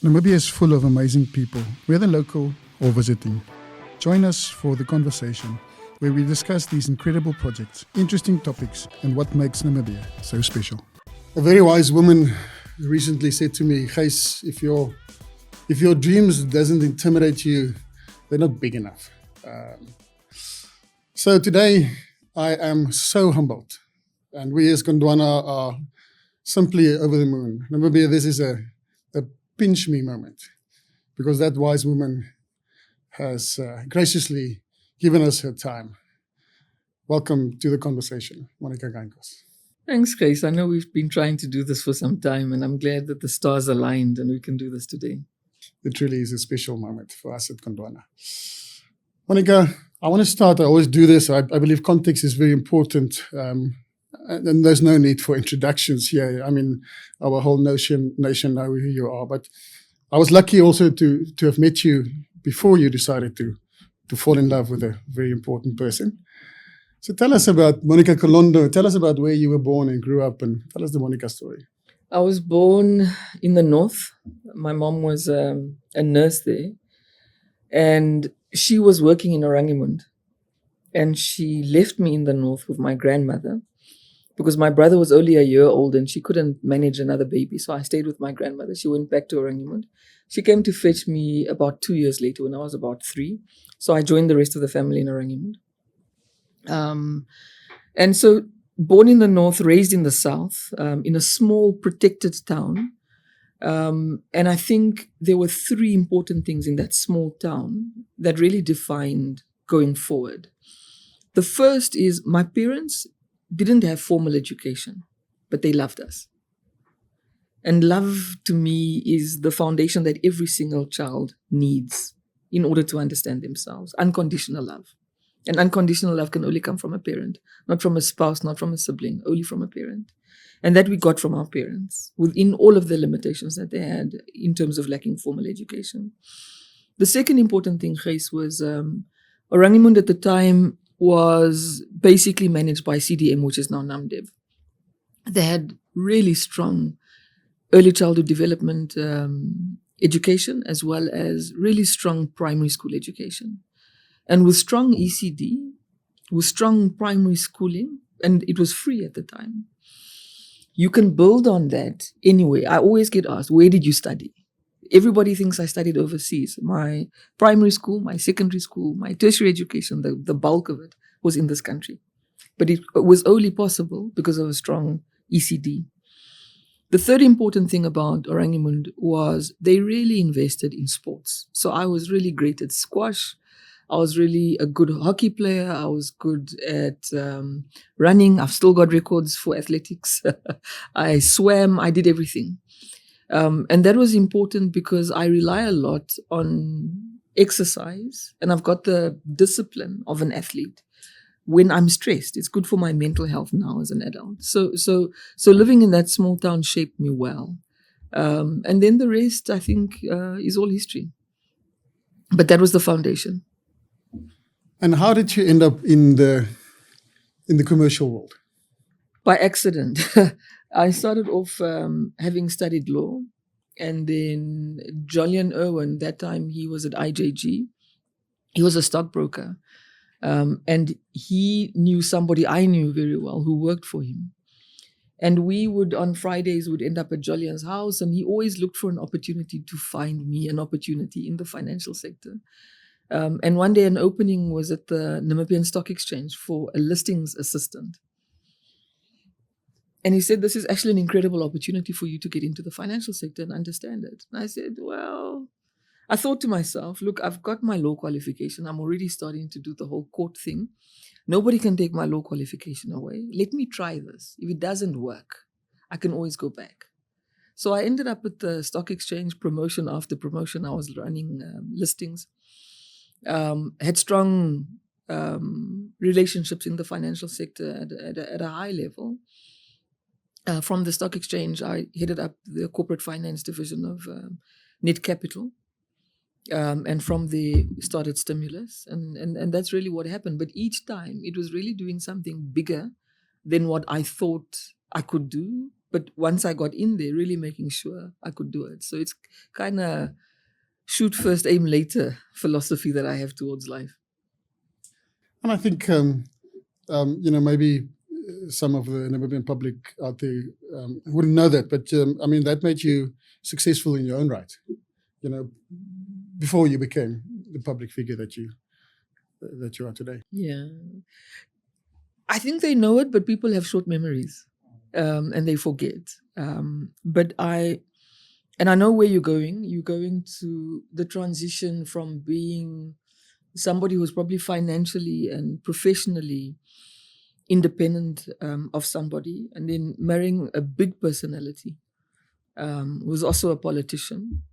Namibia is full of amazing people, whether local or visiting. Join us for the conversation, where we discuss these incredible projects, interesting topics, and what makes Namibia so special. A very wise woman recently said to me, Gys, if your dreams doesn't intimidate you, they're not big enough. So today, I am so humbled, and we as Gondwana are simply over the moon. Namibia, this is a pinch me moment, because that wise woman has graciously given us her time. Welcome to the conversation, Monica Geingos. Thanks, Gys. I know we've been trying to do this for some time, and I'm glad that the stars aligned and we can do this today. It really is a special moment for us at Gondwana. Monica, I want to start, I always do this, I believe context is very important, and there's no need for introductions here. I mean, our whole nation know who you are, but I was lucky also to have met you before you decided to fall in love with a very important person. So tell us about Monica Kolondo. Tell us about where you were born and grew up, and tell us the Monica story. I was born in the north. My mom was a nurse there, and she was working in Oranjemund. And she left me in the north with my grandmother because my brother was only a year old and she couldn't manage another baby. So I stayed with my grandmother. She went back to Oranjemund. She came to fetch me about 2 years later when I was about 3. So I joined the rest of the family in Oranjemund. And so born in the north, raised in the south, in a small protected town. And I think there were 3 important things in that small town that really defined going forward. The first is my parents didn't have formal education, but they loved us. And love to me is the foundation that every single child needs in order to understand themselves. Unconditional love. And unconditional love can only come from a parent, not from a spouse, not from a sibling, only from a parent. And that we got from our parents within all of the limitations that they had in terms of lacking formal education. The second important thing, Gys, was Oranjemund at the time was basically managed by CDM, which is now NAMDEB. They had really strong early childhood development education, as well as really strong primary school education. And with strong ECD, with strong primary schooling, and it was free at the time, you can build on that anyway. I always get asked, where did you study? Everybody thinks I studied overseas. My primary school, my secondary school, my tertiary education, the bulk of it was in this country. But it was only possible because of a strong ECD. The third important thing about Oranjemund was they really invested in sports. So I was really great at squash. I was really a good hockey player. I was good at running. I've still got records for athletics. I swam. I did everything. And that was important because I rely a lot on exercise, and I've got the discipline of an athlete. When I'm stressed, it's good for my mental health now as an adult. So living in that small town shaped me well. And then the rest, I think, is all history. But that was the foundation. And how did you end up in the commercial world? By accident. I started off having studied law, and then Julian Irwin, that time he was at IJG. He was a stockbroker, and he knew somebody I knew very well who worked for him. And we would, on Fridays, would end up at Julian's house, and he always looked for an opportunity to find me an opportunity in the financial sector. And one day an opening was at the Namibian Stock Exchange for a listings assistant. And he said, this is actually an incredible opportunity for you to get into the financial sector and understand it. And I said, well, I thought to myself, look, I've got my law qualification. I'm already starting to do the whole court thing. Nobody can take my law qualification away. Let me try this. If it doesn't work, I can always go back. So I ended up at the stock exchange, promotion after promotion. I was running listings, had strong relationships in the financial sector at a high level. From the stock exchange, I headed up the corporate finance division of Net Capital. And from there started Stimulus. And that's really what happened. But each time it was really doing something bigger than what I thought I could do But once I got in there, really making sure I could do it. So it's kind of shoot first, aim later philosophy that I have towards life. And I think, maybe some of the Namibian public out there wouldn't know that, but that made you successful in your own right, before you became the public figure that you are today. Yeah. I think they know it, but people have short memories and they forget. But I know where you're going. You're going to the transition from being somebody who's probably financially and professionally independent of somebody, and then marrying a big personality who's also a politician,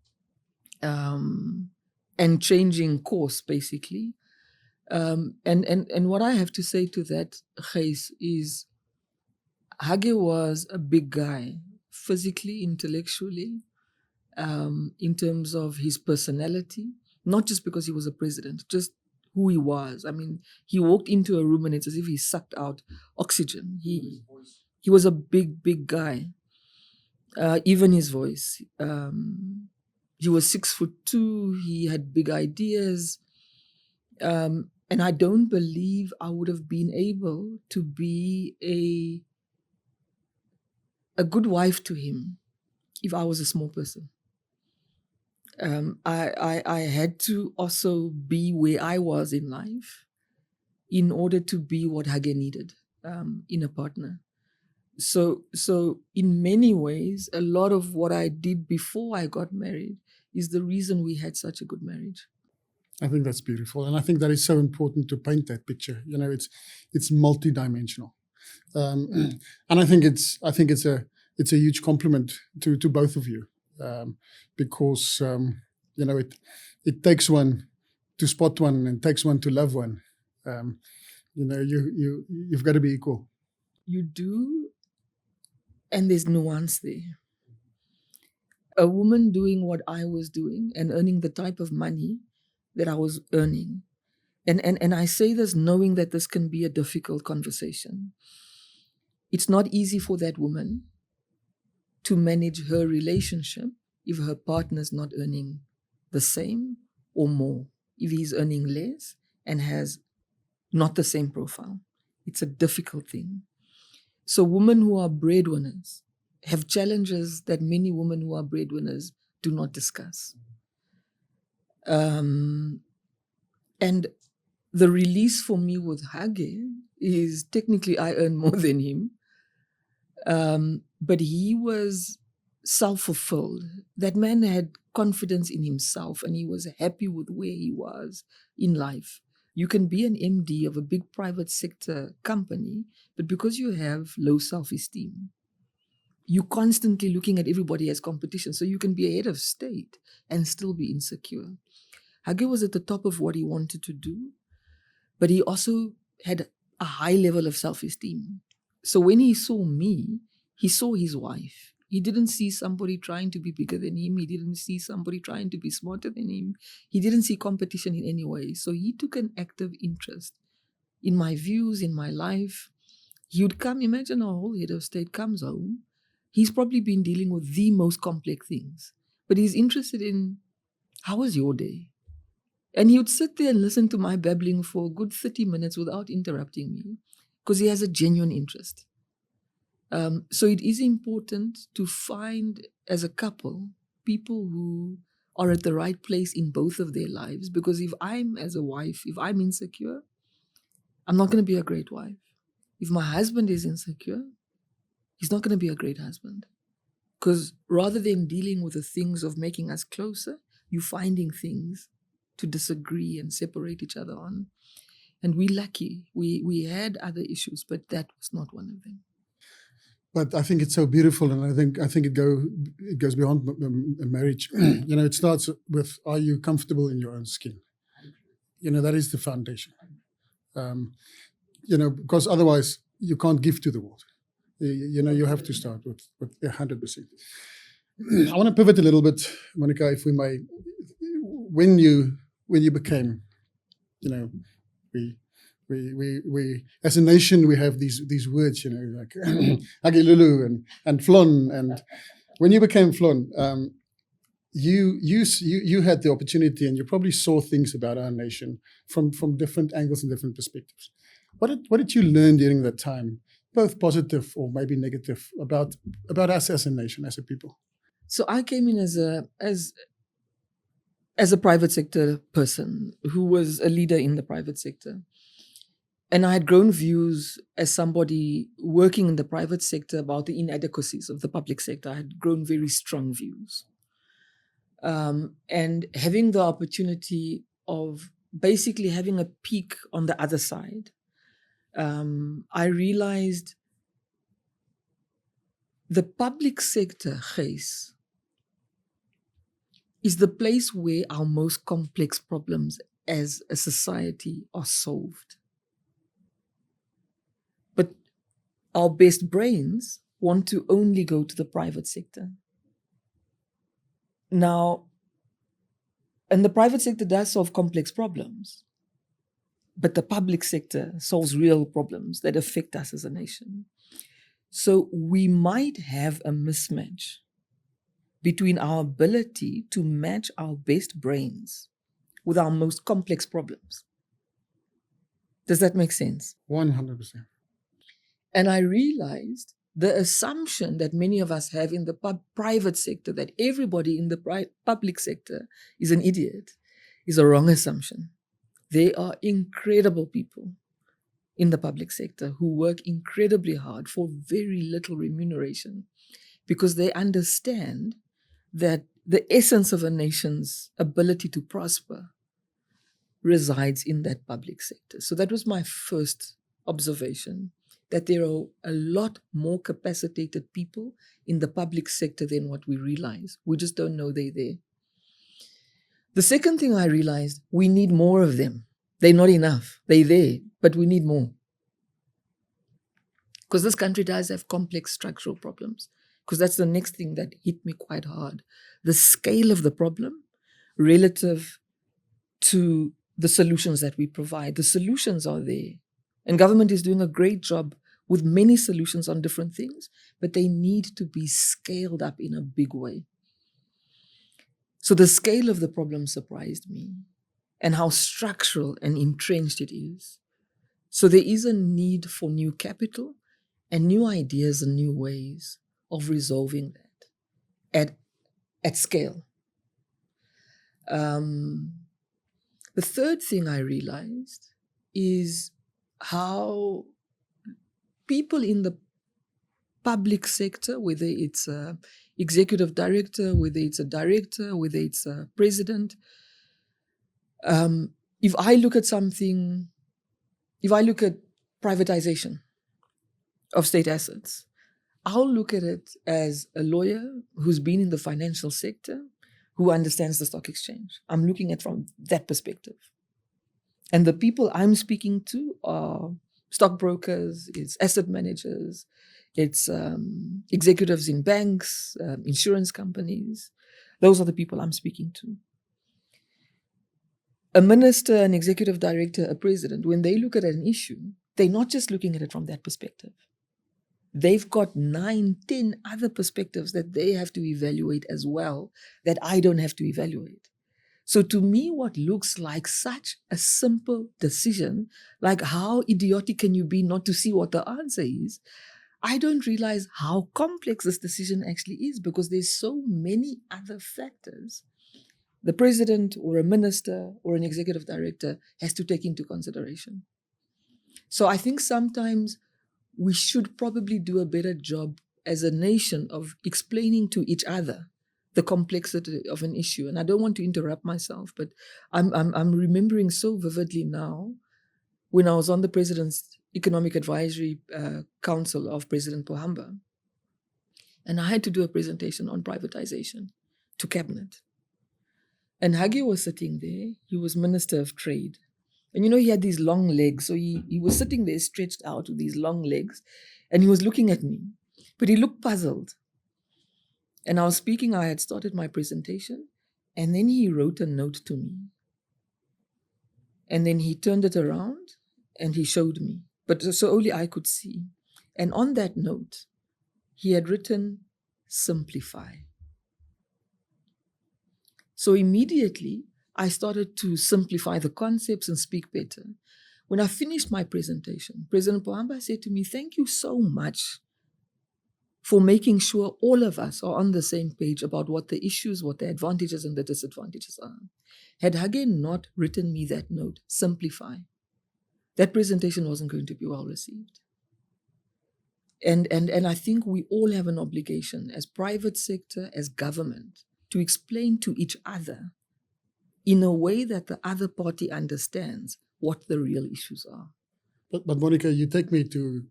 and changing course, basically. And what I have to say to that, Gys, is Hage was a big guy, physically, intellectually, in terms of his personality, not just because he was a president, just who he was. I mean, he walked into a room and it's as if he sucked out oxygen. He was a big, big guy. Even his voice. He was 6'2". He had big ideas. And I don't believe I would have been able to be a good wife to him if I was a small person. I had to also be where I was in life in order to be what Hage needed in a partner. So in many ways, a lot of what I did before I got married is the reason we had such a good marriage. I think that's beautiful, and I think that is so important to paint that picture. It's multidimensional, and I think it's a huge compliment to both of you, because it takes one to spot one and takes one to love one. You've got to be equal. You do, and there's nuance there. A woman doing what I was doing and earning the type of money that I was earning. And I say this knowing that this can be a difficult conversation. It's not easy for that woman to manage her relationship if her partner's not earning the same or more, if he's earning less and has not the same profile. It's a difficult thing. So women who are breadwinners have challenges that many women who are breadwinners do not discuss. And the release for me with Hage is technically I earn more than him, but he was self-fulfilled. That man had confidence in himself and he was happy with where he was in life. You can be an MD of a big private sector company, but because you have low self-esteem, you're constantly looking at everybody as competition. So you can be a head of state and still be insecure. Hage was at the top of what he wanted to do, but he also had a high level of self-esteem. So when he saw me, he saw his wife. He didn't see somebody trying to be bigger than him. He didn't see somebody trying to be smarter than him. He didn't see competition in any way. So he took an active interest in my views, in my life. He would come, imagine a whole head of state comes home. He's probably been dealing with the most complex things, but he's interested in, how was your day? And he would sit there and listen to my babbling for a good 30 minutes without interrupting me, because he has a genuine interest. So it is important to find, as a couple, people who are at the right place in both of their lives, because if I'm, as a wife, if I'm insecure, I'm not going to be a great wife. If my husband is insecure, he's not going to be a great husband. Because rather than dealing with the things of making us closer, you're finding things to disagree and separate each other on. And we're lucky. We had other issues, but that was not one of them. But I think it's so beautiful, and I think it goes beyond marriage. It starts with, are you comfortable in your own skin? That is the foundation. Because otherwise you can't give to the world. You have to start with 100%. I want to pivot a little bit, Monica, if we may. When you became, we We as a nation, we have these words, like Agilulu and FFLON. And when you became FFLON, you had the opportunity, and you probably saw things about our nation from different angles and different perspectives. What did you learn during that time, both positive or maybe negative, about us as a nation, as a people? So I came in as a private sector person who was a leader in the private sector. And I had grown views as somebody working in the private sector about the inadequacies of the public sector. I had grown very strong views. And having the opportunity of basically having a peek on the other side, I realized the public sector, Gys, is the place where our most complex problems as a society are solved. But our best brains want to only go to the private sector. Now, and the private sector does solve complex problems, but the public sector solves real problems that affect us as a nation. So we might have a mismatch between our ability to match our best brains with our most complex problems. Does that make sense? 100%. And I realized the assumption that many of us have in the private sector, that everybody in the public sector is an idiot, is a wrong assumption. There are incredible people in the public sector who work incredibly hard for very little remuneration because they understand that the essence of a nation's ability to prosper resides in that public sector. So that was my first observation, that there are a lot more capacitated people in the public sector than what we realize. We just don't know they're there. The second thing I realized, we need more of them. They're not enough. They're there, but we need more. Because this country does have complex structural problems. Because that's the next thing that hit me quite hard. The scale of the problem relative to the solutions that we provide. The solutions are there. And government is doing a great job with many solutions on different things, but they need to be scaled up in a big way. So the scale of the problem surprised me, and how structural and entrenched it is. So there is a need for new capital and new ideas and new ways of resolving that at scale. The third thing I realized is how people in the public sector, whether it's an executive director, whether it's a director, whether it's a president, if I look at privatization of state assets, I'll look at it as a lawyer who's been in the financial sector, who understands the stock exchange. I'm looking at it from that perspective. And the people I'm speaking to are stockbrokers, it's asset managers, it's executives in banks, insurance companies. Those are the people I'm speaking to. A minister, an executive director, a president, when they look at an issue, they're not just looking at it from that perspective. They've got 9, 10 other perspectives that they have to evaluate as well, that I don't have to evaluate. So to me, what looks like such a simple decision, like how idiotic can you be not to see what the answer is, I don't realize how complex this decision actually is, because there's so many other factors the president or a minister or an executive director has to take into consideration. So I think sometimes we should probably do a better job as a nation of explaining to each other the complexity of an issue. And I don't want to interrupt myself, but I'm remembering so vividly now when I was on the President's Economic Advisory Council of President Pohamba, and I had to do a presentation on privatization to cabinet. And Hage was sitting there. He was Minister of Trade. And he had these long legs. So he was sitting there stretched out with these long legs. And he was looking at me. But he looked puzzled. And I was speaking. I had started my presentation. And then he wrote a note to me. And then he turned it around. and he showed me, but so only I could see. And on that note, he had written, simplify. So immediately, I started to simplify the concepts and speak better. When I finished my presentation, President Pohamba said to me, thank you so much for making sure all of us are on the same page about what the issues, what the advantages and the disadvantages are. Had Hage not written me that note, simplify, that presentation wasn't going to be well received. And I think we all have an obligation as private sector, as government, to explain to each other in a way that the other party understands what the real issues are. But Monica, you take me to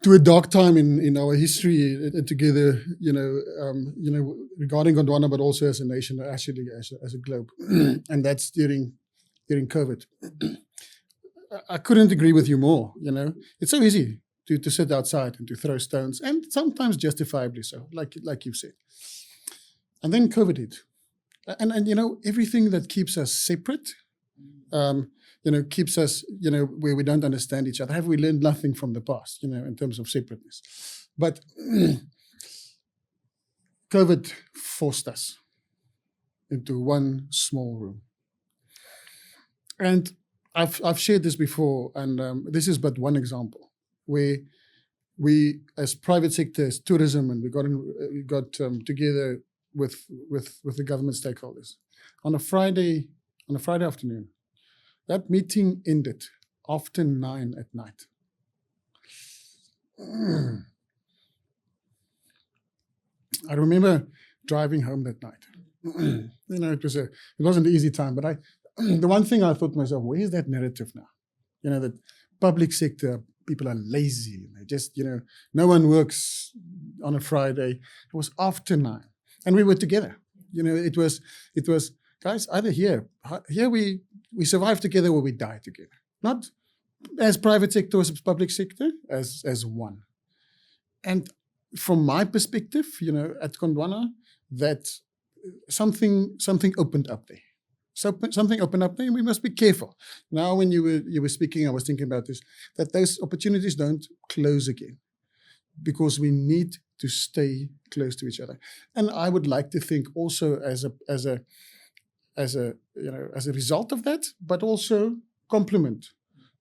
to a dark time in our history together, regarding Gondwana, but also as a nation, actually as a globe, and that's during COVID. I couldn't agree with you more. It's so easy to sit outside and to throw stones, and sometimes justifiably so, like you've said. And then COVID hit, and everything that keeps us separate, keeps us, where we don't understand each other. Have we learned nothing from the past, in terms of separateness? But COVID forced us into one small room. And I've shared this before, and this is but one example where we, as private sector, as tourism, and we got together with the government stakeholders on a Friday afternoon. That meeting ended after 9 at night. I remember driving home that night. It wasn't an easy time, but the one thing I thought to myself, where is that narrative now? That public sector people are lazy. They just, no one works on a Friday. It was after 9, and we were together. It was, guys, either here we survive together or we die together. Not as private sector or as public sector, as one. And from my perspective, at Gondwana, that something opened up there. So something opened up there, and we must be careful. Now, when you were speaking, I was thinking about this, that those opportunities don't close again, because we need to stay close to each other. And I would like to think also as a result of that, but also compliment,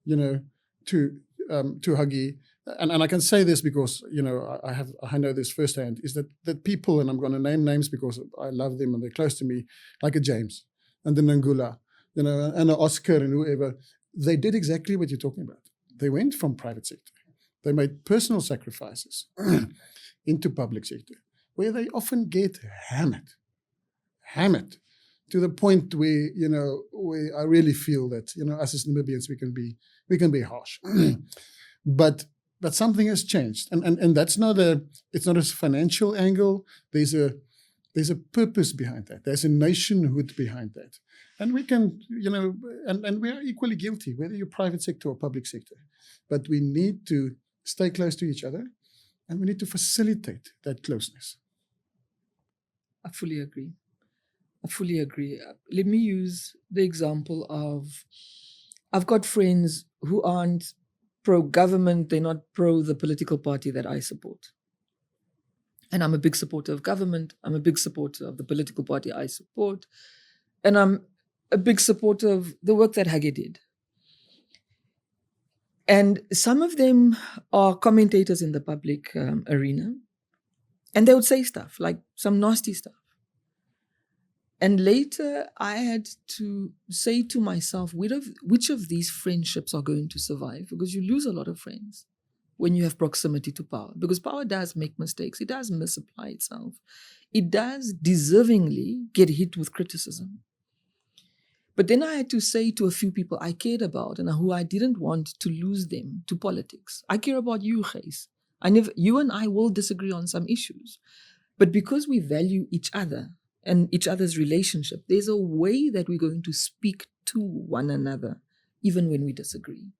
to Hage. And I can say this because, I know this firsthand, is that people, and I'm going to name names because I love them and they're close to me, like a James and the Nangula, and an Oscar and whoever, they did exactly what you're talking about. They went from private sector. They made personal sacrifices into public sector, where they often get hammered to the point where, where I really feel that, us as Namibians, we can be harsh. But something has changed. And that's it's not a financial angle. There's a purpose behind that. There's a nationhood behind that. And we can, and we are equally guilty, whether you're private sector or public sector. But we need to stay close to each other, and we need to facilitate that closeness. I fully agree. Let me use the example of, I've got friends who aren't pro-government, they're not pro the political party that I support. And I'm a big supporter of government, I'm a big supporter of the political party I support, and I'm a big supporter of the work that Hage did. And some of them are commentators in the public arena, and they would say stuff, like some nasty stuff. And later, I had to say to myself, which of these friendships are going to survive? Because you lose a lot of friends when you have proximity to power. Because power does make mistakes. It does misapply itself. It does deservingly get hit with criticism. But then I had to say to a few people I cared about and who I didn't want to lose them to politics. I care about you, Gys. You and I will disagree on some issues. But because we value each other, and each other's relationship, there's a way that we're going to speak to one another, even when we disagree.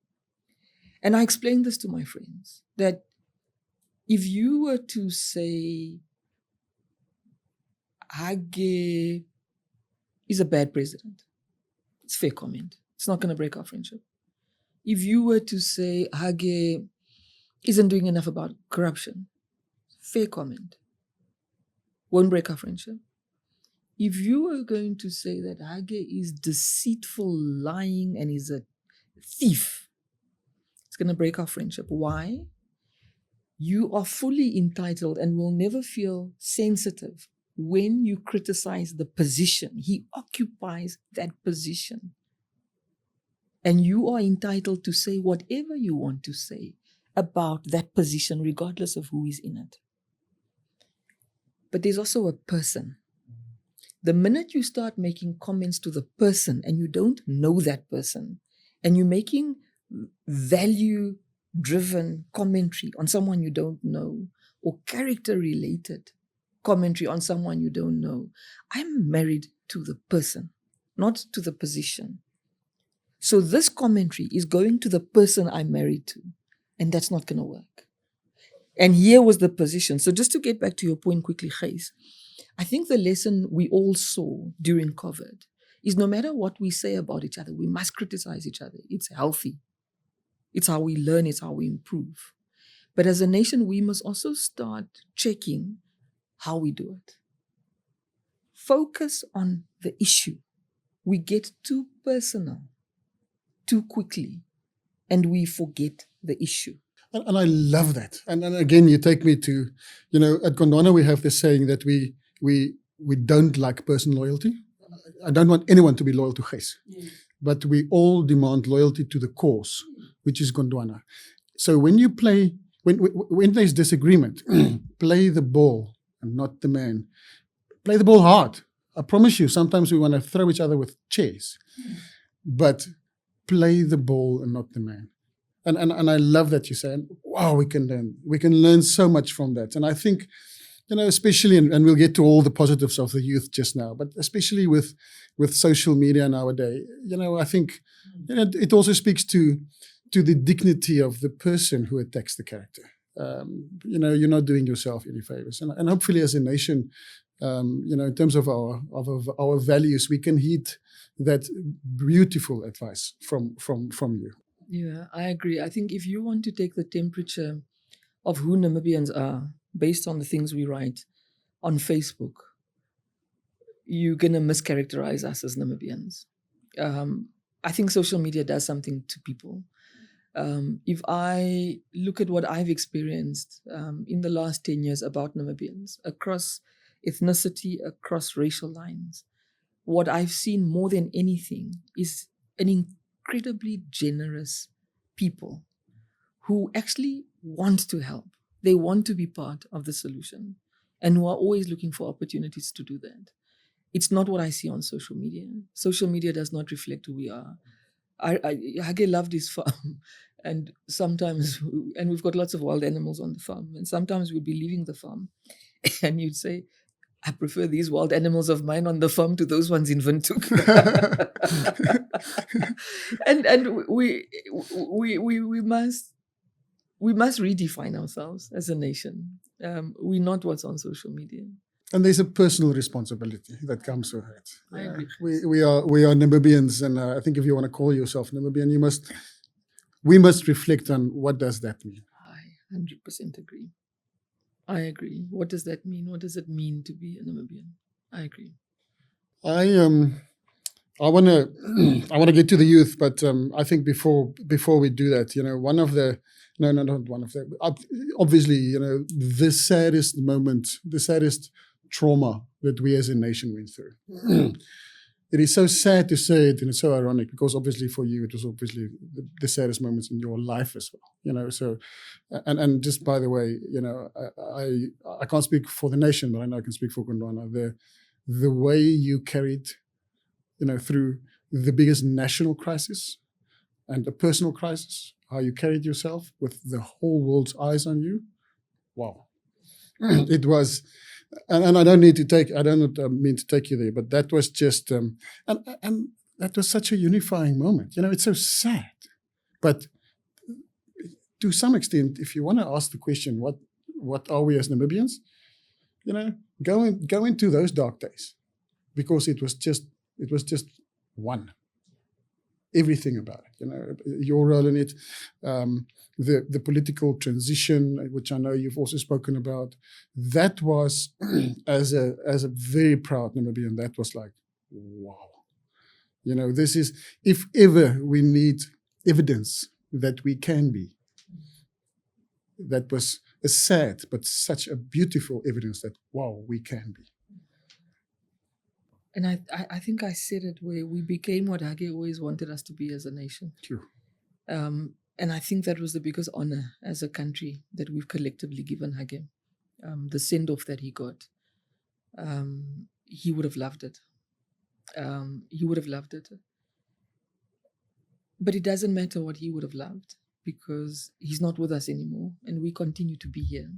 And I explained this to my friends, that if you were to say, Hage is a bad president, it's a fair comment. It's not going to break our friendship. If you were to say Hage isn't doing enough about corruption, fair comment, won't break our friendship. If you were going to say that Hage is deceitful, lying, and is a thief, it's going to break our friendship. Why? You are fully entitled and will never feel sensitive when you criticize the position. He occupies that position. And you are entitled to say whatever you want to say about that position, regardless of who is in it. But there's also a person. The minute you start making comments to the person and you don't know that person, and you're making value-driven commentary on someone you don't know, or character-related commentary on someone you don't know, I'm married to the person, not to the position. So this commentary is going to the person I'm married to, and that's not going to work. And here was the position. So just to get back to your point quickly, Gys, I think the lesson we all saw during COVID is no matter what we say about each other, we must criticize each other. It's healthy. It's how we learn. It's how we improve. But as a nation, we must also start checking how we do it. Focus on the issue. We get too personal too quickly, and we forget the issue. And I love that. And again, you take me to, at Gondwana we have this saying that we don't like personal loyalty. I don't want anyone to be loyal to Gys, but we all demand loyalty to the cause, which is Gondwana. So when you play, when there's disagreement, play the ball and not the man. Play the ball hard. I promise you, sometimes we want to throw each other with chairs, but play the ball and not the man. And I love that you say, wow, we can learn so much from that. And I think, especially, and we'll get to all the positives of the youth just now, but especially with social media nowadays, I think it also speaks to the dignity of the person who attacks the character. You're not doing yourself any favors. And hopefully as a nation, in terms of our values, we can heed that beautiful advice from you. Yeah, I agree. I think if you want to take the temperature of who Namibians are based on the things we write on Facebook, you're going to mischaracterize us as Namibians. I think social media does something to people. If I look at what I've experienced in the last 10 years about Namibians, across ethnicity, across racial lines, what I've seen more than anything is an incredibly generous people who actually want to help. They want to be part of the solution and who are always looking for opportunities to do that. It's not what I see on social media. Social media does not reflect who we are. Hage loved his farm, and we've got lots of wild animals on the farm, and sometimes we'd be leaving the farm and you'd say, I prefer these wild animals of mine on the farm to those ones in Windhoek. and we must redefine ourselves as a nation. We're not what's on social media. And there's a personal responsibility that comes with it. I agree. We are Namibians, and I think if you want to call yourself Namibian, we must reflect on what does that mean. I 100% agree. I agree. What does that mean? What does it mean to be a Namibian? I agree. I want to get to the youth, but I think before we do that, obviously, the saddest moment, the saddest trauma that we as a nation went through. It is so sad to say it, and it's so ironic because obviously for you, it was obviously the saddest moments in your life as well. So, and just by the way, I can't speak for the nation, but I know I can speak for Gondwana. The way you carried, through the biggest national crisis and a personal crisis, how you carried yourself with the whole world's eyes on you. Wow. It was, and I don't mean to take you there, but that was just, and that was such a unifying moment. It's so sad, but to some extent, if you want to ask the question, what are we as Namibians? Go into those dark days, because it was just one. everything about it. Your role in it, the political transition, which I know you've also spoken about. That was, as a very proud Namibian, that was like, wow. This is, if ever we need evidence that we can be, that was a sad but such a beautiful evidence that, wow, we can be. And I think I said it where we became what Hage always wanted us to be as a nation. True. And I think that was the biggest honor as a country that we've collectively given Hage. The send-off that he got. He would have loved it. He would have loved it. But it doesn't matter what he would have loved, because he's not with us anymore, and we continue to be here.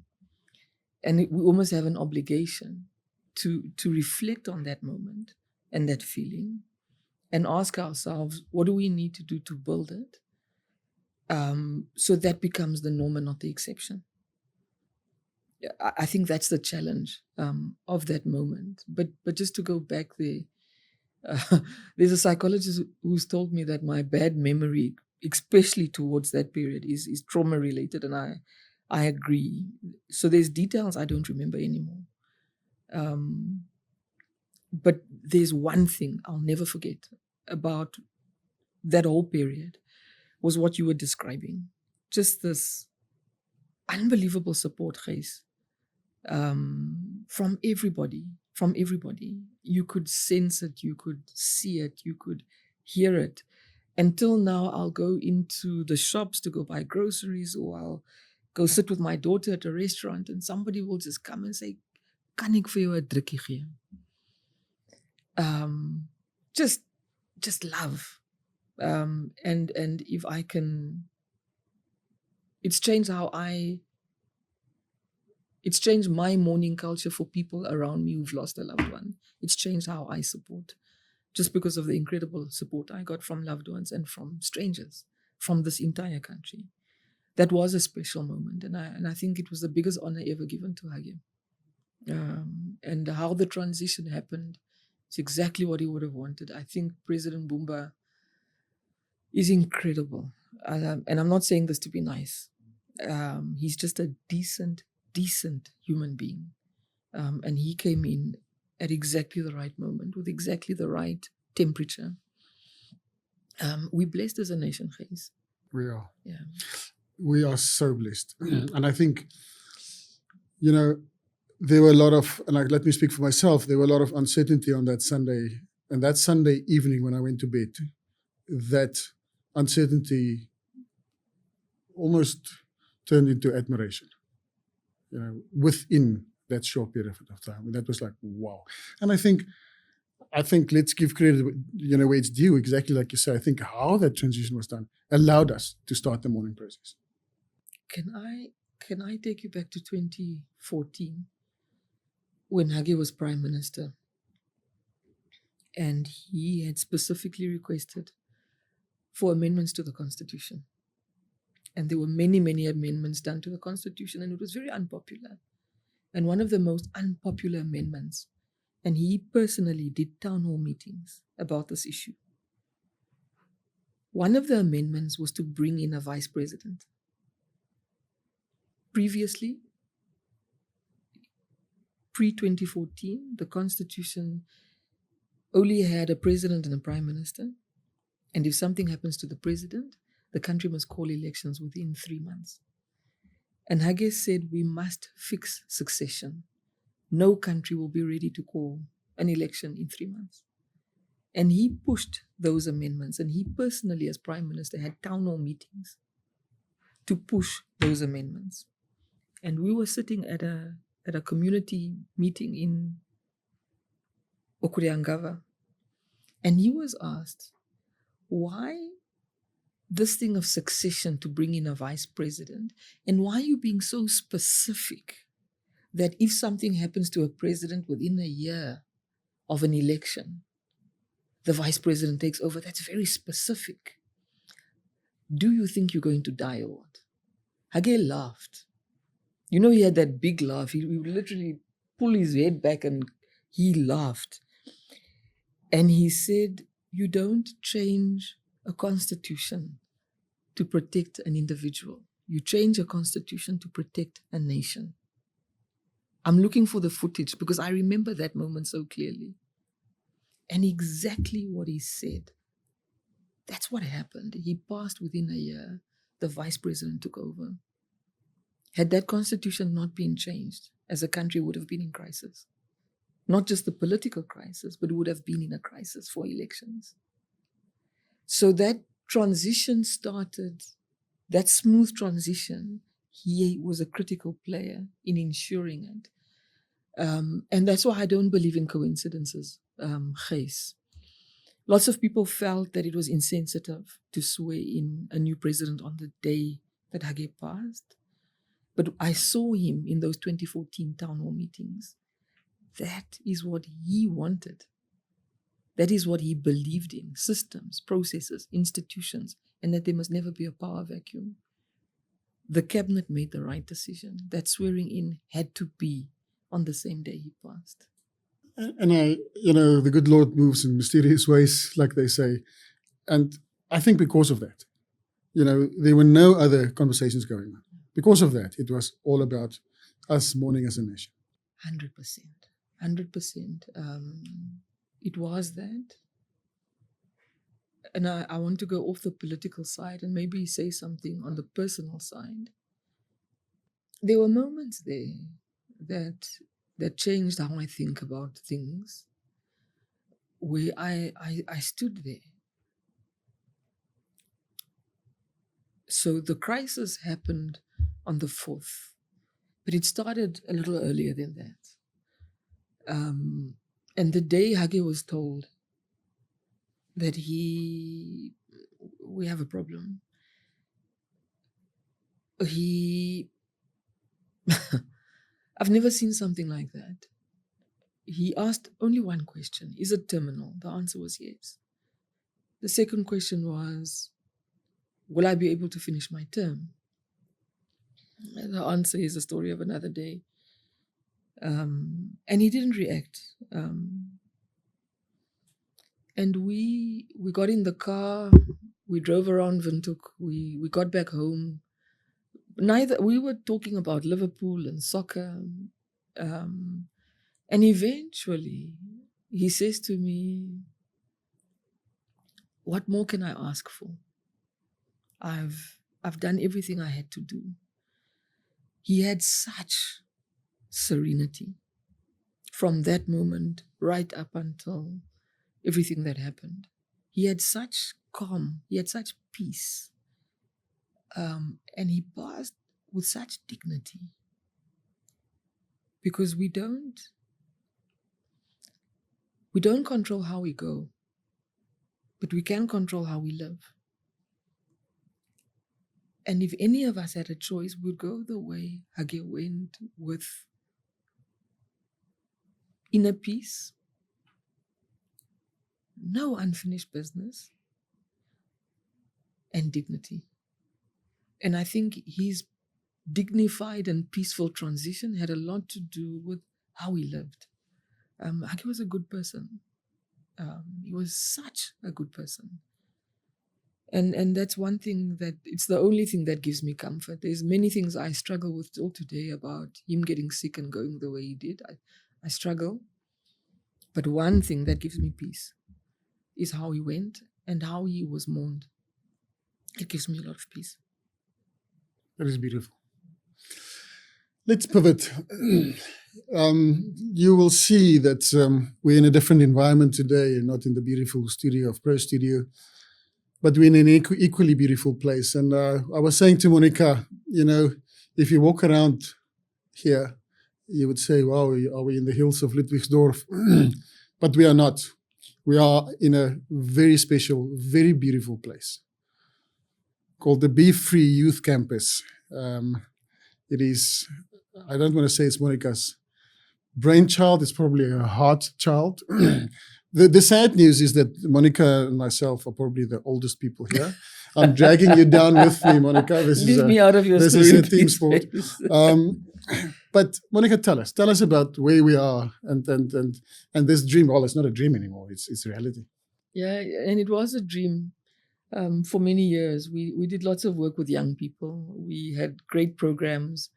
And we almost have an obligation to reflect on that moment and that feeling and ask ourselves, what do we need to do to build it? So that becomes the norm and not the exception. I think that's the challenge of that moment. But just to go back there, there's a psychologist who's told me that my bad memory, especially towards that period, is trauma related, and I agree. So there's details I don't remember anymore. But there's one thing I'll never forget about that whole period, was what you were describing. Just this unbelievable support, Gys, from everybody. You could sense it, you could see it, you could hear it. Until now, I'll go into the shops to go buy groceries, or I'll go sit with my daughter at a restaurant, and somebody will just come and say, "Kan ek vir jou 'n drukkie gee?" Just love. And if I can, it's changed my mourning culture for people around me who've lost a loved one. It's changed how I support, just because of the incredible support I got from loved ones and from strangers from this entire country. That was a special moment, and I think it was the biggest honor ever given to Hage. And how the transition happened, it's exactly what he would have wanted. I think President Bumba is incredible. And I'm not saying this to be nice. He's just a decent human being. And he came in at exactly the right moment, with exactly the right temperature. We're blessed as a nation, Gys. We are. Yeah. We are so blessed. And I think, there were a lot of, and let me speak for myself, there were a lot of uncertainty on that Sunday. And that Sunday evening when I went to bed, that uncertainty almost turned into admiration, within that short period of time. And that was like, wow. And I think let's give credit, where it's due, exactly like you say. I think how that transition was done allowed us to start the mourning process. Can I take you back to 2014, when Hage was Prime Minister, and he had specifically requested for amendments to the Constitution. And there were many, many amendments done to the Constitution, and it was very unpopular. And one of the most unpopular amendments, and he personally did town hall meetings about this issue. One of the amendments was to bring in a vice president. Previously, pre-2014, the Constitution only had a president and a prime minister. And if something happens to the president, the country must call elections within 3 months. And Hage said we must fix succession. No country will be ready to call an election in 3 months. And he pushed those amendments, and he personally, as Prime Minister, had town hall meetings to push those amendments. And we were sitting at a community meeting in Okuriangava, and he was asked, why this thing of succession to bring in a vice president, and why are you being so specific that if something happens to a president within a year of an election, the vice president takes over? That's very specific. Do you think you're going to die or what? Hage laughed. He had that big laugh. He would literally pull his head back and he laughed. And he said, you don't change a constitution to protect an individual. You change a constitution to protect a nation. I'm looking for the footage because I remember that moment so clearly. And exactly what he said. That's what happened. He passed within a year. The vice president took over. Had that constitution not been changed, as a country would have been in crisis. Not just the political crisis, but would have been in a crisis for elections. So that transition started, that smooth transition, he was a critical player in ensuring it. And that's why I don't believe in coincidences, Gys. Lots of people felt that it was insensitive to swear in a new president on the day that Hage passed. But I saw him in those 2014 town hall meetings. That is what he wanted. That is what he believed in, systems, processes, institutions, and that there must never be a power vacuum. The cabinet made the right decision. That swearing in had to be on the same day he passed. And the good Lord moves in mysterious ways, like they say. And I think because of that, there were no other conversations going on. Because of that, it was all about us mourning as a nation. 100%. 100%. It was that. And I want to go off the political side and maybe say something on the personal side. There were moments there that changed how I think about things, where I stood there. So the crisis happened on the 4th, but it started a little earlier than that. And the day Hage was told that we have a problem, I've never seen something like that. He asked only one question: is it terminal? The answer was yes. The second question was, will I be able to finish my term? And the answer is a story of another day. And he didn't react. And we got in the car, we drove around Windhoek, we got back home. We were talking about Liverpool and soccer. And eventually he says to me, what more can I ask for? I've done everything I had to do. He had such serenity from that moment right up until everything that happened. He had such calm, he had such peace. And he passed with such dignity. Because we don't control how we go, but we can control how we live. And if any of us had a choice, we'd go the way Hage went, with inner peace, no unfinished business, and dignity. And I think his dignified and peaceful transition had a lot to do with how he lived. Hage was a good person. He was such a good person. And that's one thing it's the only thing that gives me comfort. There's many things I struggle with till today about him getting sick and going the way he did. I struggle. But one thing that gives me peace is how he went and how he was mourned. It gives me a lot of peace. That is beautiful. Let's pivot. You will see that we're in a different environment today, and not in the beautiful studio of Pro Studio, but we're in an equally beautiful place. And I was saying to Monica, if you walk around here, you would say, wow, are we in the hills of Ludwigsdorf? But we are not. We are in a very special, very beautiful place called the Be Free Youth Campus. It is, I don't want to say it's Monica's brainchild, it's probably her heart child. The sad news is that Monica and myself are probably the oldest people here. I'm dragging you down with me, Monica. Leave me out of your this story, is a team sport. But Monica, tell us about where we are and this dream. Well, it's not a dream anymore. It's reality. Yeah, and it was a dream. For many years, we did lots of work with young people. We had great programs,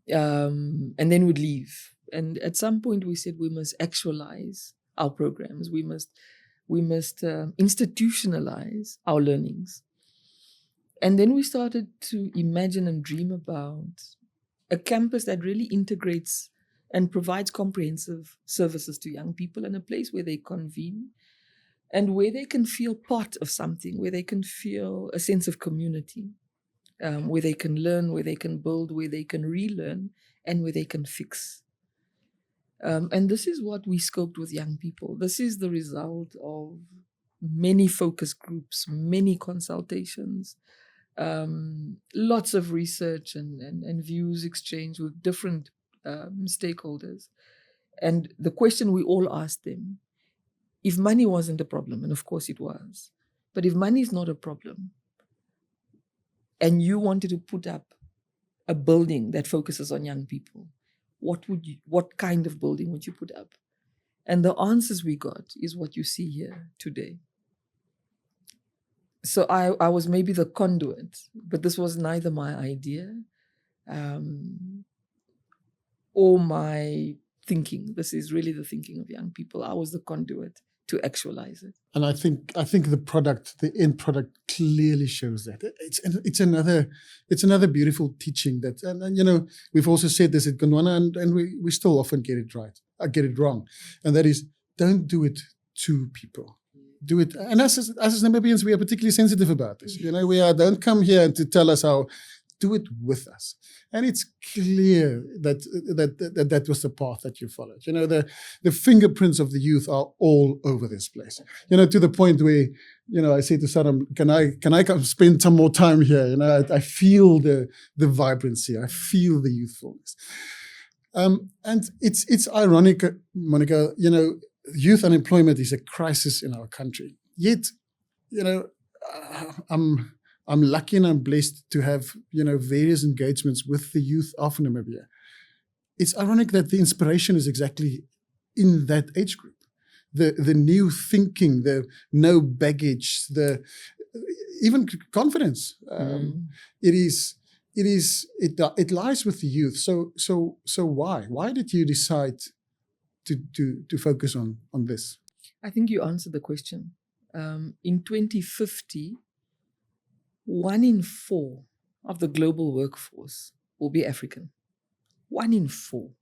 and then we'd leave. And at some point, we said we must actualize our programs. We must institutionalize our learnings. And then we started to imagine and dream about a campus that really integrates and provides comprehensive services to young people, and a place where they convene and where they can feel part of something, where they can feel a sense of community, where they can learn, where they can build, where they can relearn, and where they can fix. And this is what we scoped with young people. This is the result of many focus groups, many consultations, lots of research and views exchanged with different stakeholders. And the question we all asked them, if money wasn't a problem, and of course it was, but if money is not a problem, and you wanted to put up a building that focuses on young people, what kind of building would you put up? And the answers we got is what you see here today. So I was maybe the conduit, but this was neither my idea or my thinking. This is really the thinking of young people. I was the conduit to actualize it. And I think the end product clearly shows that. It's another beautiful teaching that, and we've also said this at Gondwana, and we still often get it right, get it wrong, and that is, don't do it to people. Do it, and as Namibians, we are particularly sensitive about this. Don't come here to tell us how. Do it with us, and it's clear that was the path that you followed. The fingerprints of the youth are all over this place. To the point where I say to Saram, can I come spend some more time here? I feel the vibrancy, I feel the youthfulness, and it's ironic, Monica. Youth unemployment is a crisis in our country. Yet, I'm lucky and I'm blessed to have, various engagements with the youth of Namibia. It's ironic that the inspiration is exactly in that age group. The new thinking, the no baggage, the even confidence. It lies with the youth. So why? Why did you decide to focus on this? I think you answered the question. In 2050, 1 in 4 of the global workforce will be African. 1 in 4.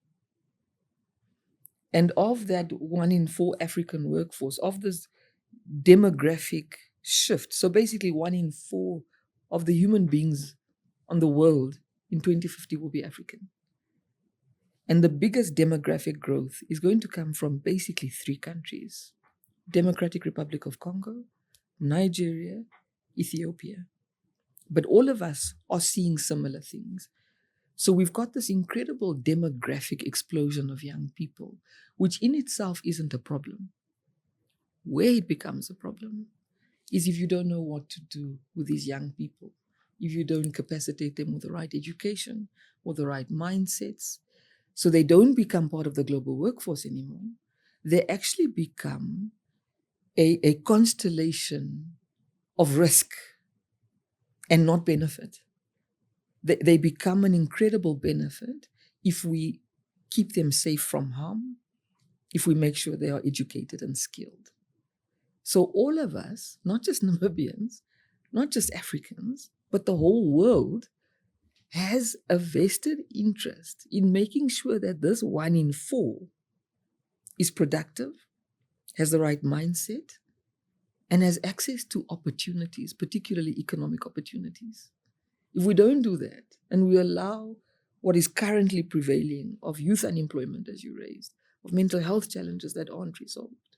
And of that 1 in 4 African workforce, of this demographic shift, so basically 1 in 4 of the human beings on the world in 2050 will be African. And the biggest demographic growth is going to come from basically 3 countries: Democratic Republic of Congo, Nigeria, Ethiopia. But all of us are seeing similar things. So we've got this incredible demographic explosion of young people, which in itself isn't a problem. Where it becomes a problem is if you don't know what to do with these young people, if you don't capacitate them with the right education or the right mindsets, so they don't become part of the global workforce anymore. They actually become a constellation of risk and not benefit. They become an incredible benefit if we keep them safe from harm, if we make sure they are educated and skilled. So all of us, not just Namibians, not just Africans, but the whole world has a vested interest in making sure that this 1 in 4 is productive, has the right mindset, and has access to opportunities, particularly economic opportunities. If we don't do that, and we allow what is currently prevailing of youth unemployment, as you raised, of mental health challenges that aren't resolved,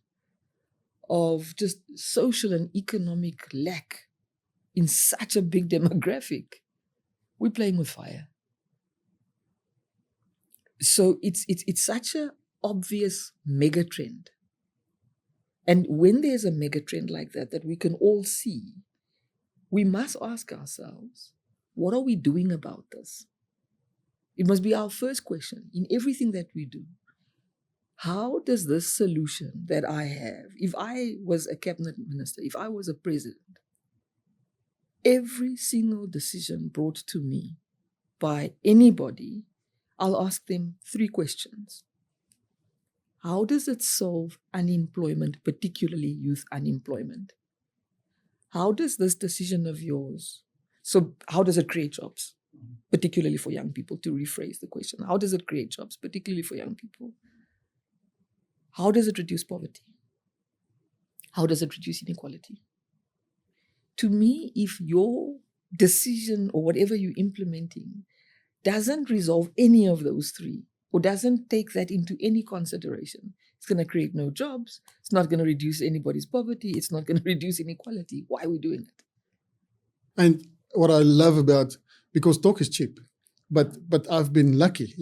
of just social and economic lack in such a big demographic, we're playing with fire. So it's such an obvious mega trend. And when there's a mega trend like that we can all see, we must ask ourselves, what are we doing about this? It must be our first question in everything that we do. How does this solution that I have, if I was a cabinet minister, if I was a president, every single decision brought to me by anybody, I'll ask them 3 questions. How does it solve unemployment, particularly youth unemployment? How does this decision of yours, so how does it create jobs, particularly for young people, to rephrase the question? How does it create jobs, particularly for young people? How does it reduce poverty? How does it reduce inequality? To me, if your decision or whatever you're implementing doesn't resolve any of those 3, or doesn't take that into any consideration, it's going to create no jobs, it's not going to reduce anybody's poverty, it's not going to reduce inequality. Why are we doing it? And what I love about, because talk is cheap, but I've been lucky,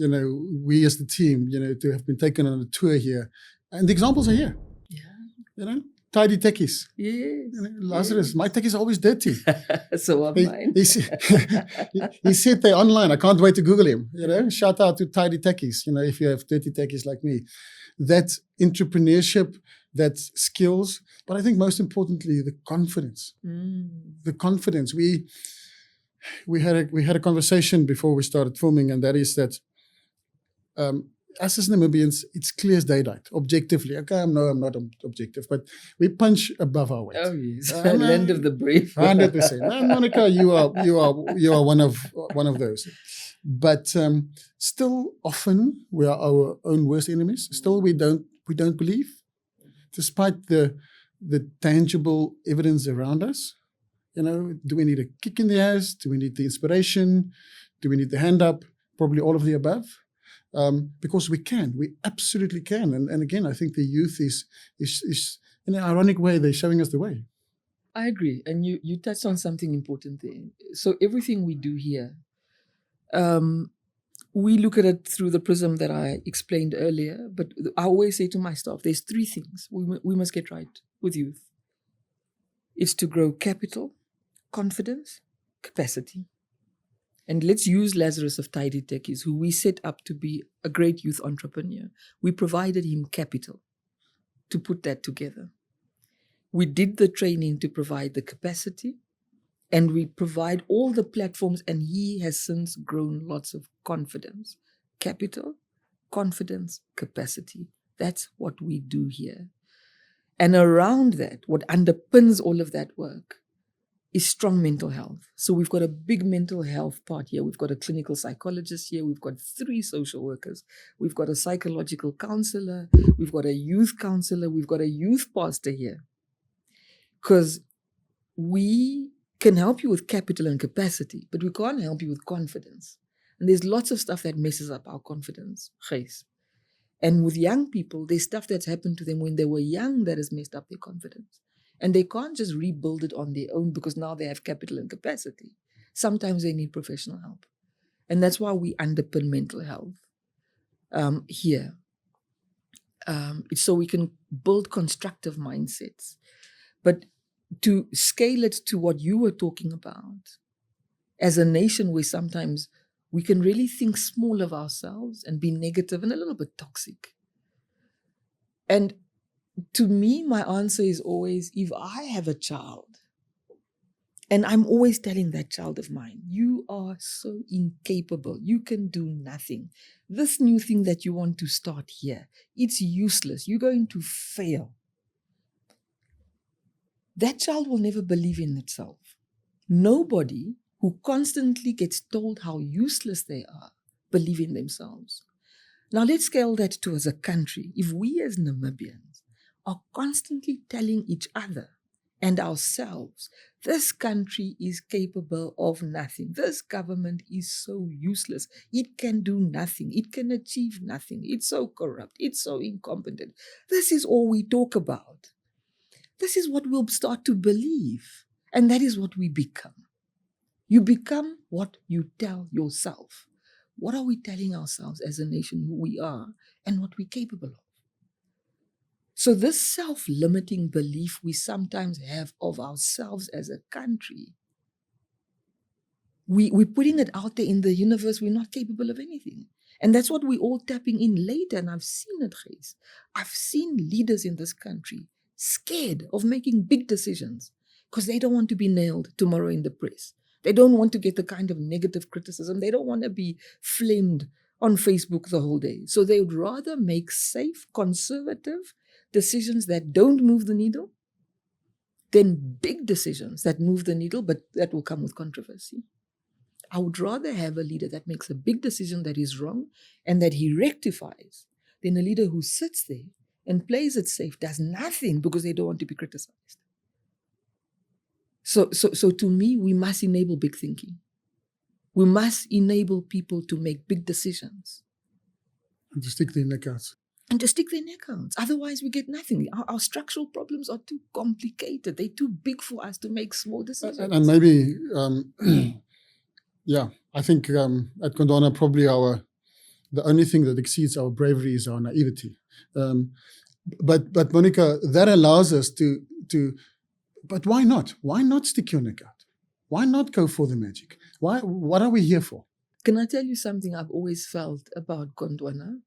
we as the team, to have been taken on a tour here, and the examples are here. Yeah. Tidy techies. Yes. Lazarus, my techies are always dirty. So are mine. He said they're online. I can't wait to Google him. Shout out to tidy techies. If you have dirty techies like me, that entrepreneurship, that skills, but I think most importantly the confidence. The confidence. We had a conversation before we started filming, and that is that. Us as Namibians, it's clear as daylight, objectively. Okay, I'm not objective, but we punch above our weight. Oh yes, land of the brave. 100%. And Monica, you are one of those. But still, often we are our own worst enemies. Still, we don't believe, despite the tangible evidence around us. Do we need a kick in the ass? Do we need the inspiration? Do we need the hand up? Probably all of the above. Because we absolutely can. And again, I think the youth is in an ironic way, they're showing us the way. I agree. And you touched on something important there. So everything we do here, we look at it through the prism that I explained earlier. But I always say to my staff, there's 3 things we must get right with youth. It's to grow capital, confidence, capacity. And let's use Lazarus of Tidy Techies, who we set up to be a great youth entrepreneur. We provided him capital to put that together. We did the training to provide the capacity, and we provide all the platforms, and he has since grown lots of confidence. Capital, confidence, capacity. That's what we do here. And around that, what underpins all of that work is strong mental health. So we've got a big mental health part here. We've got a clinical psychologist here. We've got 3 social workers. We've got a psychological counselor. We've got a youth counselor. We've got a youth pastor here. Because we can help you with capital and capacity, but we can't help you with confidence. And there's lots of stuff that messes up our confidence. And with young people, there's stuff that's happened to them when they were young that has messed up their confidence. And they can't just rebuild it on their own because now they have capital and capacity. Sometimes they need professional help. And that's why we underpin mental health here. It's so we can build constructive mindsets. But to scale it to what you were talking about, as a nation where sometimes we can really think small of ourselves and be negative and a little bit toxic. And to me, my answer is always, if I have a child, and I'm always telling that child of mine, you are so incapable, you can do nothing. This new thing that you want to start here, it's useless, you're going to fail. That child will never believe in itself. Nobody who constantly gets told how useless they are believe in themselves. Now let's scale that to as a country. If we as Namibians are constantly telling each other and ourselves, this country is capable of nothing. This government is so useless. It can do nothing. It can achieve nothing. It's so corrupt. It's so incompetent. This is all we talk about. This is what we'll start to believe. And that is what we become. You become what you tell yourself. What are we telling ourselves as a nation who we are and what we're capable of? So this self-limiting belief we sometimes have of ourselves as a country, we're putting it out there in the universe, we're not capable of anything. And that's what we're all tapping in later, and I've seen it, Gys. I've seen leaders in this country scared of making big decisions because they don't want to be nailed tomorrow in the press. They don't want to get the kind of negative criticism. They don't want to be flamed on Facebook the whole day. So they would rather make safe, conservative decisions that don't move the needle than big decisions that move the needle, but that will come with controversy. I would rather have a leader that makes a big decision that is wrong and that he rectifies than a leader who sits there and plays it safe, does nothing because they don't want to be criticized. So to me, we must enable big thinking. We must enable people to make big decisions. And to stick their neck out. And to stick their neck out. Otherwise, we get nothing. Our structural problems are too complicated. They're too big for us to make small decisions. And maybe, I think at Gondwana, probably the only thing that exceeds our bravery is our naivety. But Monica, that allows us to. But why not? Why not stick your neck out? Why not go for the magic? What are we here for? Can I tell you something I've always felt about Gondwana?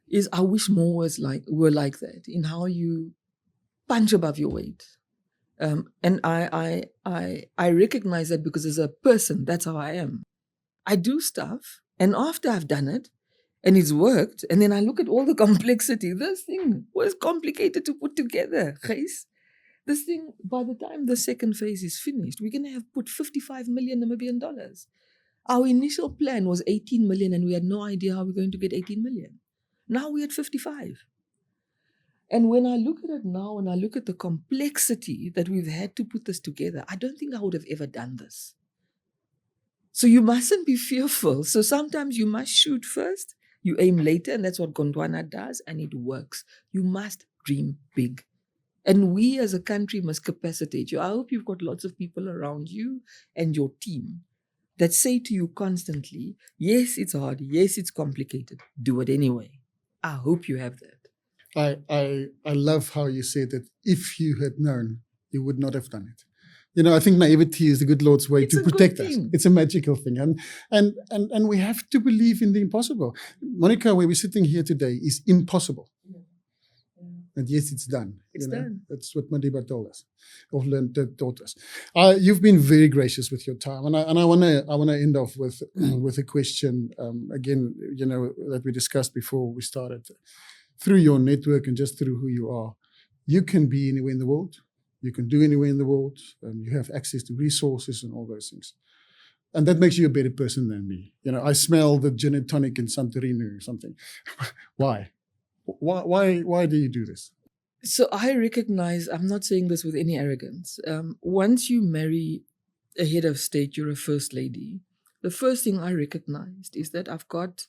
Is I wish more were like that in how you punch above your weight. And I recognize that because as a person, that's how I am. I do stuff, and after I've done it, and it's worked, and then I look at all the complexity. This thing was complicated to put together, Gys. This thing, by the time the second phase is finished, we're going to have put 55 million Namibian dollars. Our initial plan was 18 million, and we had no idea how we're going to get 18 million. Now we're at 55. And when I look at it now, and I look at the complexity that we've had to put this together, I don't think I would have ever done this. So you mustn't be fearful. So sometimes you must shoot first, you aim later, and that's what Gondwana does, and it works. You must dream big. And we as a country must capacitate you. I hope you've got lots of people around you and your team that say to you constantly, yes, it's hard, yes, it's complicated, do it anyway. I hope you have that. I love how you said that if you had known, you would not have done it. You know, I think naivety is the good Lord's way to protect us. It's a magical thing. And we have to believe in the impossible. Monica, where we're sitting here today is impossible. Yeah. And yes, it's done. It's done. That's what Madiba told us, or taught us. You've been very gracious with your time, and I want to end off with with a question again. You know, that we discussed before we started. Through your network and just through who you are, you can be anywhere in the world. You can do anywhere in the world. You have access to resources and all those things, and that makes you a better person than me. You know, I smell the gin and tonic in Santorini or something. Why? Why do you do this? So I recognize, I'm not saying this with any arrogance. Once you marry a head of state, you're a first lady. The first thing I recognized is that I've got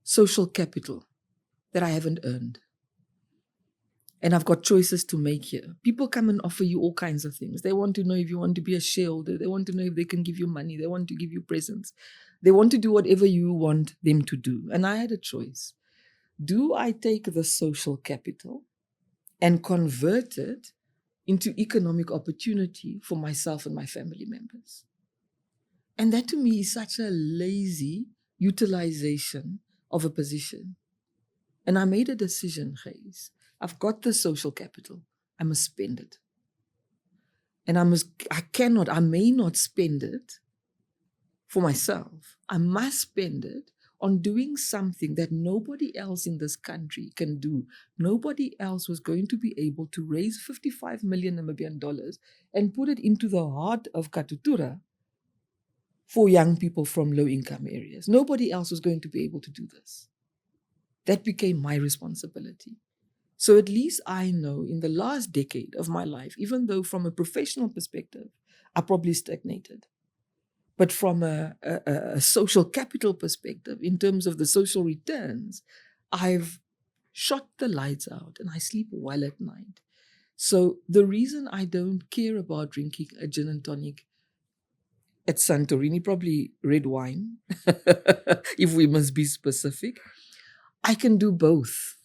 social capital that I haven't earned. And I've got choices to make here. People come and offer you all kinds of things. They want to know if you want to be a shareholder. They want to know if they can give you money. They want to give you presents. They want to do whatever you want them to do. And I had a choice. Do I take the social capital and convert it into economic opportunity for myself and my family members? And that to me is such a lazy utilization of a position. And I made a decision, Gys. I've got the social capital. I must spend it. And I may not spend it for myself. I must spend it on doing something that nobody else in this country can do. Nobody else was going to be able to raise 55 million Namibian dollars and put it into the heart of Katutura for young people from low-income areas. Nobody else was going to be able to do this. That became my responsibility. So at least I know in the last decade of my life, even though from a professional perspective, I probably stagnated. But from a social capital perspective, in terms of the social returns, I've shot the lights out and I sleep well at night. So the reason I don't care about drinking a gin and tonic at Santorini, probably red wine, if we must be specific, I can do both.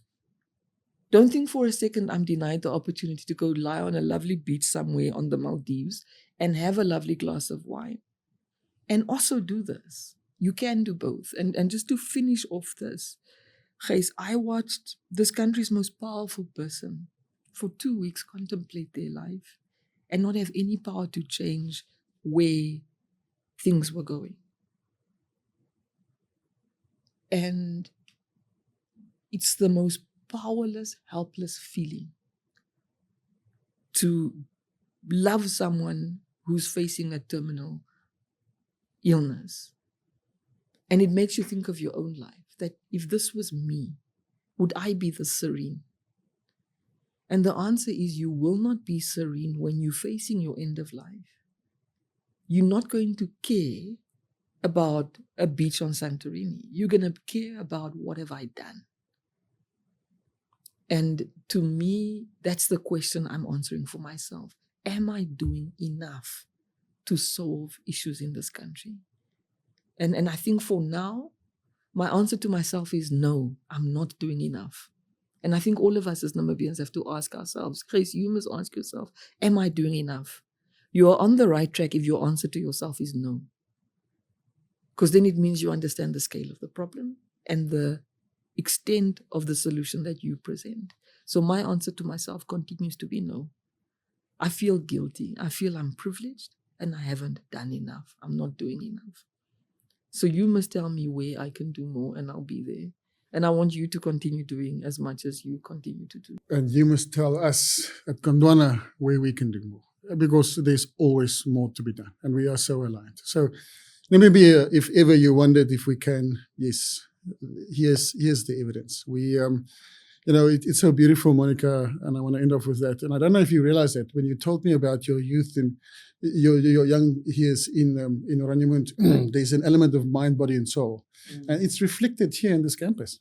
Don't think for a second I'm denied the opportunity to go lie on a lovely beach somewhere on the Maldives and have a lovely glass of wine. And also do this. You can do both. And just to finish off this, Gys, I watched this country's most powerful person for 2 weeks contemplate their life and not have any power to change where things were going. And it's the most powerless, helpless feeling to love someone who's facing a terminal illness. And it makes you think of your own life, that if this was me, would I be this serene? And the answer is you will not be serene when you're facing your end of life. You're not going to care about a beach on Santorini. You're going to care about what have I done? And to me, that's the question I'm answering for myself. Am I doing enough to solve issues in this country? And I think for now, my answer to myself is no, I'm not doing enough. And I think all of us as Namibians have to ask ourselves, Grace, you must ask yourself, am I doing enough? You are on the right track if your answer to yourself is no. Because then it means you understand the scale of the problem and the extent of the solution that you present. So my answer to myself continues to be no. I feel guilty. I feel I'm privileged and I haven't done enough. I'm not doing enough. So you must tell me where I can do more and I'll be there. And I want you to continue doing as much as you continue to do. And you must tell us at Gondwana where we can do more, because there's always more to be done, and we are so aligned. So Namibia, if ever you wondered if we can, yes, here's the evidence. We, it's so beautiful, Monica, and I want to end off with that. And I don't know if you realize that when you told me about your youth and your young years in Oraniemund, there's an element of mind, body, and soul. And it's reflected here in this campus,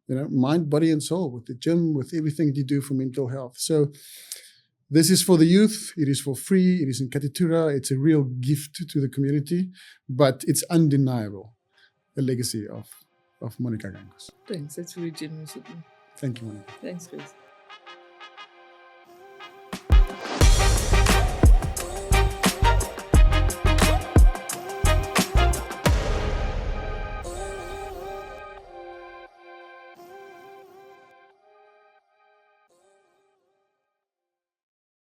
mind, body, and soul, with the gym, with everything you do for mental health. So this is for the youth. It is for free. It is in Katutura. It's a real gift to the community, but it's undeniable, the legacy of Monica Geingos. Thanks. That's really generous of you. Thank you, Monica. Thanks, Chris.